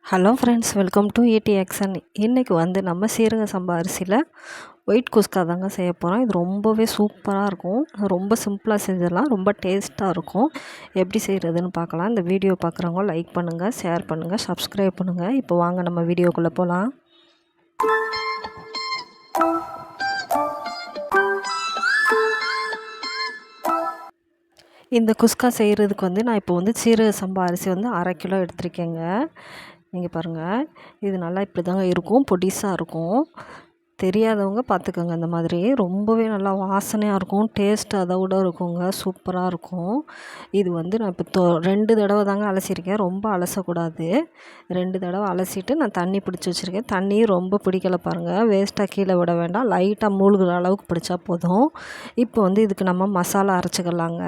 Hello friends, welcome to ED action. இன்றைக்கி வந்து நம்ம சீரக சம்பா அரிசியில் ஒயிட் குஸ்கா தாங்க செய்ய போகிறோம். இது ரொம்பவே சூப்பராக இருக்கும். ரொம்ப சிம்பிளாக செஞ்சிடலாம், ரொம்ப டேஸ்ட்டாக இருக்கும். எப்படி செய்கிறதுன்னு பார்க்கலாம். இந்த வீடியோ பார்க்குறவங்க லைக் பண்ணுங்கள், ஷேர் பண்ணுங்கள், சப்ஸ்கிரைப் பண்ணுங்கள். இப்போ வாங்க நம்ம வீடியோக்குள்ளே போகலாம். இந்த குஸ்கா செய்கிறதுக்கு வந்து நான் இப்போ வந்து சீரக சம்பா அரிசி வந்து 1/2 கிலோ எடுத்திருக்கேங்க. நீங்கள் பாருங்கள், இது நல்லா இப்படி தாங்க இருக்கும், பொடிசாக இருக்கும். தெரியாதவங்க பார்த்துக்கோங்க. இந்த மாதிரி ரொம்பவே நல்லா வாசனையாக இருக்கும், டேஸ்ட்டு அதை விட இருக்குங்க, சூப்பராக இருக்கும். இது வந்து நான் இப்போ 2 தடவை தாங்க அலசியிருக்கேன். ரொம்ப அலசக்கூடாது. 2 தடவை அலசிட்டு நான் தண்ணி பிடிச்சி வச்சுருக்கேன். தண்ணியும் ரொம்ப பிடிக்கல பாருங்கள், வேஸ்ட்டாக கீழே விட வேண்டாம், லைட்டாக மூழ்கிற அளவுக்கு பிடிச்சா போதும். இப்போ வந்து இதுக்கு நம்ம மசாலா அரைச்சிக்கலாங்க.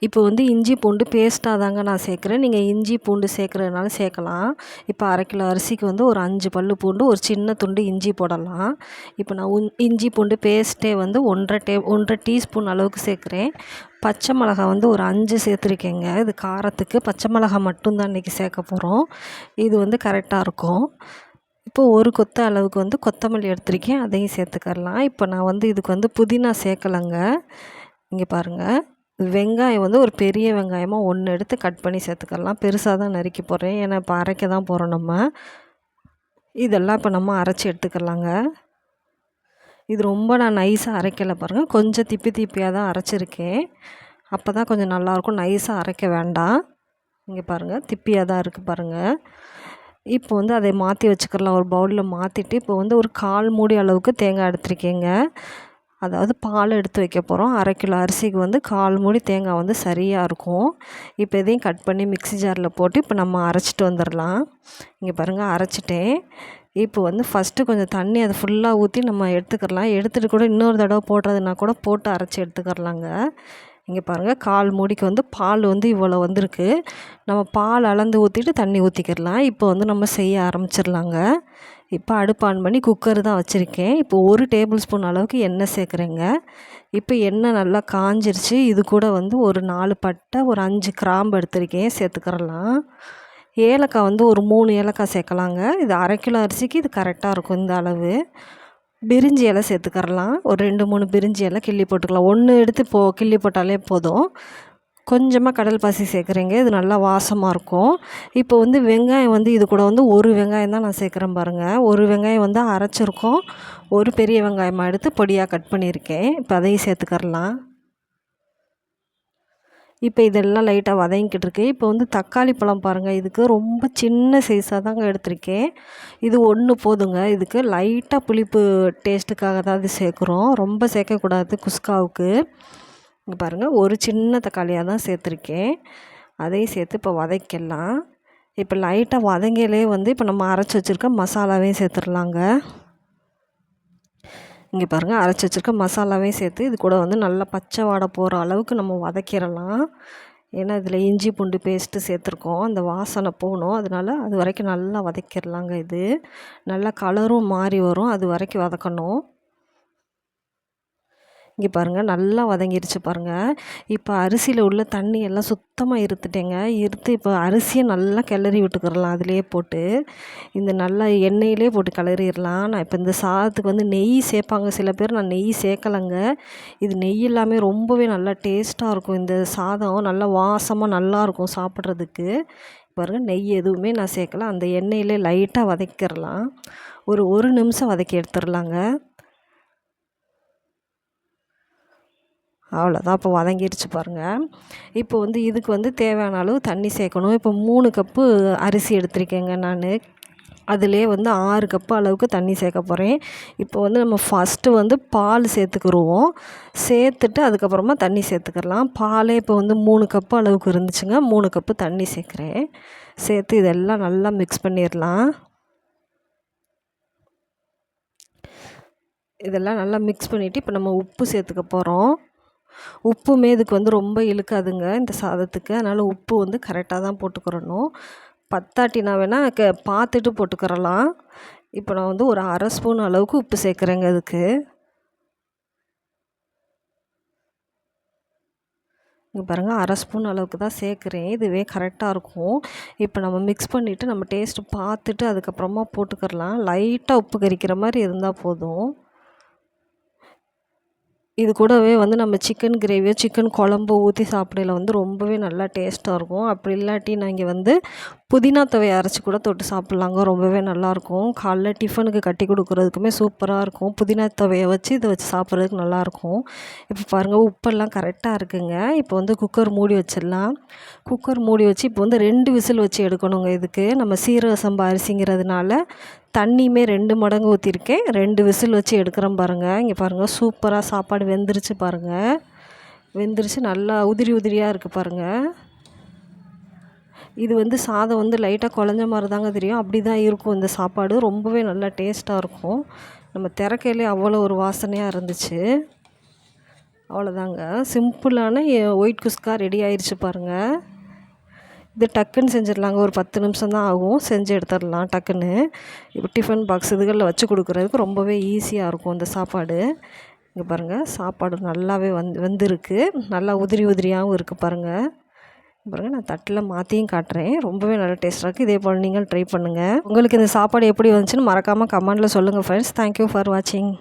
இப்போ வந்து இஞ்சி பூண்டு பேஸ்ட்டாக தாங்க நான் சேர்க்குறேன். நீங்கள் இஞ்சி பூண்டு சேர்க்குறதுனால சேர்க்கலாம். இப்போ 1/2 கிலோ அரிசிக்கு வந்து ஒரு 5 பல்லு பூண்டு, ஒரு சின்ன துண்டு இஞ்சி போடலாம். இப்போ நான் இஞ்சி பூண்டு பேஸ்ட்டே வந்து 1.5 டீஸ்பூன் அளவுக்கு சேர்க்குறேன். பச்சை மிளகா வந்து ஒரு 5 சேர்த்துருக்கேங்க. இது காரத்துக்கு பச்சை மிளகா மட்டும்தான் இன்றைக்கி சேர்க்க போகிறோம். இது வந்து கரெக்டாக இருக்கும். இப்போது ஒரு கொத்த அளவுக்கு வந்து கொத்தமல்லி எடுத்திருக்கேன், அதையும் சேர்த்துக்கலாம். இப்போ நான் வந்து இதுக்கு வந்து புதினா சேர்க்கலைங்க. இங்கே பாருங்கள், வெங்காயம் வந்து ஒரு பெரிய வெங்காயமாக 1 எடுத்து கட் பண்ணி சேர்த்துக்கலாம். பெருசாக தான் நறுக்கி போடுறேன், ஏன்னா இப்போ அரைக்க தான் போகிறோம் நம்ம. இதெல்லாம் இப்போ நம்ம அரைச்சி எடுத்துக்கலாங்க. இது ரொம்ப நான் நைஸாக அரைக்கலை பாருங்கள், கொஞ்சம் திப்பியாக தான் அரைச்சிருக்கேன். அப்போ தான் கொஞ்சம் நல்லாயிருக்கும், நைஸாக அரைக்க வேண்டாம். இங்கே பாருங்கள், திப்பியாக தான் இருக்குது பாருங்கள். இப்போ வந்து அதை மாற்றி வச்சுக்கலாம், ஒரு பவுலில் மாற்றிட்டு. இப்போ வந்து ஒரு 1/4 மூடி அளவுக்கு தேங்காய் எடுத்துருக்கேங்க. அதாவது பால் எடுத்து வைக்க போகிறோம். 1/2 கிலோ அரிசிக்கு வந்து 1/4 மூடி தேங்காய் வந்து சரியாக இருக்கும். இப்போ இதையும் கட் பண்ணி மிக்ஸி ஜாரில் போட்டு இப்போ நம்ம அரைச்சிட்டு வந்துடலாம். இங்கே பாருங்கள், அரைச்சிட்டேன். இப்போ வந்து ஃபஸ்ட்டு கொஞ்சம் தண்ணி அதை ஃபுல்லாக ஊற்றி நம்ம எடுத்துக்கலாம். எடுத்துகிட்டு கூட இன்னொரு தடவை போடுறதுனா கூட போட்டு அரைச்சி எடுத்துக்கிறலாங்க. இங்கே பாருங்கள், 1/4 மூடிக்கு வந்து பால் வந்து இவ்வளோ வந்திருக்கு. நம்ம பால் அளந்து ஊற்றிட்டு தண்ணி ஊற்றிக்கிடலாம். இப்போ வந்து நம்ம செய்ய ஆரம்பிச்சிடலாங்க. இப்போ அடுப்பு ஆன் பண்ணி குக்கர் தான் வச்சுருக்கேன். இப்போ 1 டேபிள் ஸ்பூன் அளவுக்கு எண்ணெய் சேர்க்குறேங்க. இப்போ எண்ணெய் நல்லா காஞ்சிருச்சு. இது கூட வந்து ஒரு 4 பட்டை, ஒரு 5 கிராம்பு எடுத்திருக்கேன், சேர்த்துக்கிறலாம். ஏலக்காய் வந்து ஒரு 3 ஏலக்காய் சேர்க்கலாங்க. இது 1/2 கிலோ அரிசிக்கு இது கரெக்டாக இருக்கும் இந்த அளவு. பிரிஞ்சி இலை சேர்த்துக்கிறலாம். ஒரு 2, 3 பிரிஞ்சி இலை கிள்ளி போட்டுக்கலாம். 1 எடுத்து கிள்ளி போட்டாலே போதும். கொஞ்சமாக கடல் பாசி சேர்க்குறேங்க, இது நல்லா வாசமாக இருக்கும். இப்போ வந்து வெங்காயம் வந்து இது கூட வந்து ஒரு வெங்காயம் தான் நான் சேர்க்குறேன் பாருங்கள். ஒரு வெங்காயம் வந்து அரைச்சிருக்கோம், ஒரு பெரிய வெங்காயமாக எடுத்து பொடியாக கட் பண்ணியிருக்கேன். இப்போ அதையும் சேர்த்துக்கிறலாம். இப்போ இதெல்லாம் லைட்டாக வதங்கிக்கிட்டு இருக்கு. இப்போ வந்து தக்காளி பழம் பாருங்கள், இதுக்கு ரொம்ப சின்ன சைஸாக தாங்க எடுத்திருக்கேன். இது 1 போதுங்க. இதுக்கு லைட்டாக புளிப்பு டேஸ்ட்டுக்காக தான் இது சேர்க்குறோம், ரொம்ப சேர்க்கக்கூடாது குஸ்காவுக்கு. இங்கே பாருங்கள், ஒரு சின்ன தக்காளியாக தான் சேர்த்துருக்கேன். அதையும் சேர்த்து இப்போ வதக்கிடலாம். இப்போ லைட்டாக வதங்கிலே வந்து இப்போ நம்ம அரைச்சி வச்சுருக்க மசாலாவையும் சேர்த்துடலாங்க. இங்கே பாருங்கள், அரைச்சி வச்சுருக்க மசாலாவையும் சேர்த்து இது கூட வந்து நல்லா பச்சை வாடை போகிற அளவுக்கு நம்ம வதக்கிடலாம். ஏன்னா இதில் இஞ்சி பூண்டு பேஸ்ட்டு சேர்த்துருக்கோம், அந்த வாசனை போகணும். அதனால் அது வரைக்கும் நல்லா வதக்கிடலாங்க. இது நல்லா கலரும் மாறி வரும், அது வரைக்கும் வதக்கணும். இங்கே பாருங்கள், நல்லா வதங்கிருச்சு பாருங்கள். இப்போ அரிசியில் உள்ள தண்ணி எல்லாம் சுத்தமாக இருத்துட்டேங்க. இப்போ அரிசியை நல்லா கிளறி விட்டுக்கிறலாம். அதிலே போட்டு இந்த நல்லா எண்ணெயிலே போட்டு கிளறிடலாம். நான் இப்போ இந்த சாதத்துக்கு வந்து நெய் சேர்ப்பாங்க சில பேர், நான் நெய் சேர்க்கலைங்க. இது நெய் இல்லாமல் ரொம்பவே நல்லா டேஸ்ட்டாக இருக்கும். இந்த சாதம் நல்லா வாசமாக நல்லாயிருக்கும் சாப்பிட்றதுக்கு. பாருங்கள், நெய் எதுவுமே நான் சேர்க்கல. அந்த எண்ணெயிலே லைட்டாக வதக்கிடலாம். ஒரு 1 நிமிஷம் வதக்கி எடுத்துடலாங்க. அவ்வளோதான், இப்போ வதங்கிடுச்சு பாருங்கள். இப்போ வந்து இதுக்கு வந்து தேவையான அளவு தண்ணி சேர்க்கணும். இப்போ 3 கப்பு அரிசி எடுத்திருக்கேங்க நான். அதிலே வந்து 6 கப்பு அளவுக்கு தண்ணி சேர்க்க போகிறேன். இப்போ வந்து நம்ம ஃபஸ்ட்டு வந்து பால் சேர்த்துக்கிருவோம். சேர்த்துட்டு அதுக்கப்புறமா தண்ணி சேர்த்துக்கலாம். பாலே இப்போ வந்து 3 கப்பு அளவுக்கு இருந்துச்சுங்க. 3 கப்பு தண்ணி சேர்க்குறேன். சேர்த்து இதெல்லாம் நல்லா மிக்ஸ் பண்ணிடலாம். இதெல்லாம் நல்லா மிக்ஸ் பண்ணிவிட்டு இப்போ நம்ம உப்பு சேர்த்துக்க போகிறோம். உப்புமே இதுக்கு வந்து ரொம்ப இழுக்காதுங்க இந்த சாதத்துக்கு. அதனால் உப்பு வந்து கரெக்டாக தான் போட்டுக்கிறணும். பத்தாட்டினா வேணால் பார்த்துட்டு போட்டுக்கிறலாம். இப்போ நான் வந்து ஒரு 1/2 ஸ்பூன் அளவுக்கு உப்பு சேர்க்குறேங்க இதுக்கு. இங்கே பாருங்கள், 1/2 ஸ்பூன் அளவுக்கு தான் சேர்க்குறேன். இதுவே கரெக்டாக இருக்கும். இப்போ நம்ம மிக்ஸ் பண்ணிவிட்டு நம்ம டேஸ்ட்டு பார்த்துட்டு அதுக்கப்புறமா போட்டுக்கிறலாம். லைட்டாக உப்பு கரிக்கிற மாதிரி இருந்தால் போதும். இது கூடவே வந்து நம்ம சிக்கன் கிரேவியோ சிக்கன் குழம்பு ஊற்றி சாப்பிடையில வந்து ரொம்பவே நல்லா டேஸ்ட்டாக இருக்கும். அப்படி இல்லாட்டி நீங்கள் வந்து புதினா துவையை அரைச்சி கூட தொட்டு சாப்பிட்லாங்க. ரொம்பவே நல்லாயிருக்கும். காலைல டிஃபனுக்கு கட்டி கொடுக்குறதுக்குமே சூப்பராக இருக்கும். புதினா துவையை வச்சு இதை வச்சு சாப்பிட்றதுக்கு நல்லாயிருக்கும். இப்போ பாருங்கள், உப்பெல்லாம் கரெக்டாக இருக்குங்க. இப்போ வந்து குக்கர் மூடி வச்சிடலாம். குக்கர் மூடி வச்சு இப்போ வந்து 2 விசில் வச்சு எடுக்கணுங்க. இதுக்கு நம்ம சீரக சம்பா அரிசிங்கிறதுனால தண்ணியுமே 2 மடங்கு ஊற்றிருக்கேன். 2 விசில் வச்சு எடுக்கிறேன் பாருங்கள். இங்கே பாருங்கள், சூப்பராக சாப்பாடு வெந்துருச்சு பாருங்கள். வெந்துருச்சு, நல்லா உதிரி உதிரியாக இருக்குது பாருங்கள். இது வந்து சாதம் வந்து லைட்டாக குழஞ்ச மாதிரி தாங்க தெரியும். அப்படி தான் இருக்கும் இந்த சாப்பாடு. ரொம்பவே நல்லா டேஸ்ட்டாக இருக்கும். நம்ம திறக்கையிலே அவ்வளோ ஒரு வாசனையாக இருந்துச்சு. அவ்வளோதாங்க, சிம்பிளான ஒயிட் குஸ்கா ரெடி ஆயிடுச்சு பாருங்கள். இது டக்குன்னு செஞ்சிடலாங்க. ஒரு 10 நிமிஷம் தான் ஆகும். செஞ்சு எடுத்துடலாம் டக்குன்னு. இப்போ டிஃபன் பாக்ஸ் இதுகளில் வச்சு கொடுக்குறதுக்கு ரொம்பவே ஈஸியாக இருக்கும் இந்த சாப்பாடு. இங்கே பாருங்கள், சாப்பாடு நல்லாவே வெந்திருக்கு. நல்லா உதிரி உதிரியாகவும் இருக்குது பாருங்கள். பாருங்கள், நான் தட்டில் மாற்றியும் காட்டுறேன். ரொம்பவே நல்லா டேஸ்ட்டாக இருக்குது. இதே போல் நீங்கள் ட்ரை பண்ணுங்கள். உங்களுக்கு இந்த சாப்பாடு எப்படி வந்துச்சுன்னு மறக்காமல் கமெண்ட்டில் சொல்லுங்கள் ஃப்ரெண்ட்ஸ். தேங்க்யூ ஃபார் வாட்சிங்.